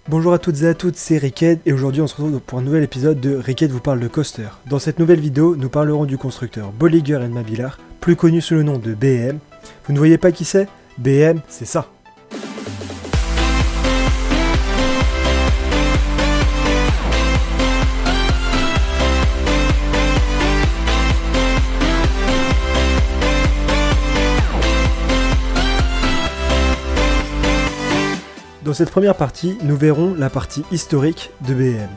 Bonjour à toutes et à toutes, c'est Rickhead et aujourd'hui on se retrouve pour un nouvel épisode de Rickhead vous parle de coaster. Dans cette nouvelle vidéo, nous parlerons du constructeur Bolliger & Mabillard, plus connu sous le nom de BM. Vous ne voyez pas qui c'est ? BM, c'est ça. Dans cette première partie, nous verrons la partie historique de BM.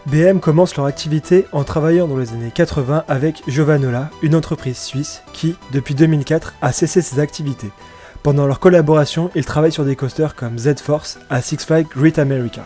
BM commence leur activité en travaillant dans les années 80 avec Giovanola, une entreprise suisse qui, depuis 2004, a cessé ses activités. Pendant leur collaboration, ils travaillent sur des coasters comme Z-Force à Six Flags Great America.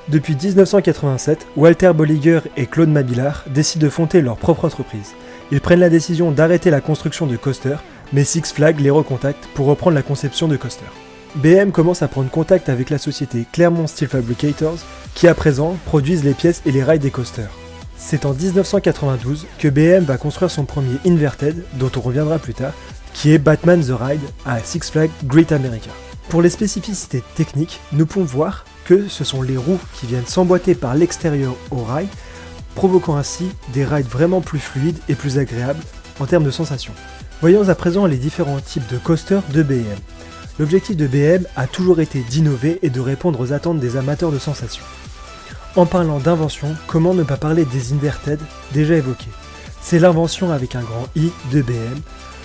Depuis 1987, Walter Bolliger et Claude Mabillard décident de fonder leur propre entreprise. Ils prennent la décision d'arrêter la construction de coasters, mais Six Flags les recontacte pour reprendre la conception de coasters. BM commence à prendre contact avec la société Claremont Steel Fabricators, qui à présent produisent les pièces et les rails des coasters. C'est en 1992 que BM va construire son premier Inverted, dont on reviendra plus tard, qui est Batman the Ride à Six Flags Great America. Pour les spécificités techniques, nous pouvons voir que ce sont les roues qui viennent s'emboîter par l'extérieur au rail, provoquant ainsi des rides vraiment plus fluides et plus agréables en termes de sensations. Voyons à présent les différents types de coasters de BM. L'objectif de BM a toujours été d'innover et de répondre aux attentes des amateurs de sensations. En parlant d'invention, comment ne pas parler des Inverted déjà évoqués ? C'est l'invention avec un grand I de BM,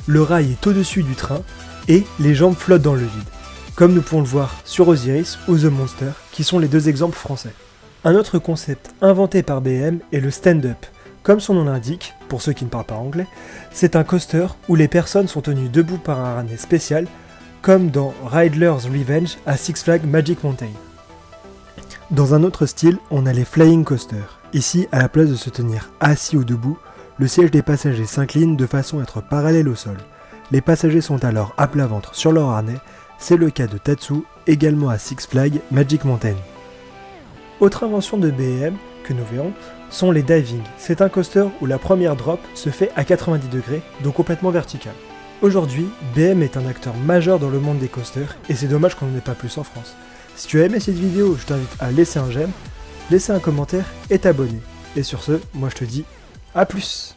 le rail est au-dessus du train et les jambes flottent dans le vide, comme nous pouvons le voir sur Osiris ou The Monster, qui sont les deux exemples français. Un autre concept inventé par BM est le stand-up. Comme son nom l'indique, pour ceux qui ne parlent pas anglais, c'est un coaster où les personnes sont tenues debout par un harnais spécial, comme dans Riddler's Revenge à Six Flags Magic Mountain. Dans un autre style, on a les Flying Coasters. Ici, à la place de se tenir assis ou debout, le siège des passagers s'incline de façon à être parallèle au sol. Les passagers sont alors à plat ventre sur leur harnais, c'est le cas de Tatsu, également à Six Flags Magic Mountain. Autre invention de BM que nous verrons sont les diving. C'est un coaster où la première drop se fait à 90 degrés, donc complètement verticale. Aujourd'hui, BM est un acteur majeur dans le monde des coasters et c'est dommage qu'on n'en ait pas plus en France. Si tu as aimé cette vidéo, je t'invite à laisser un j'aime, laisser un commentaire et t'abonner. Et sur ce, moi je te dis à plus.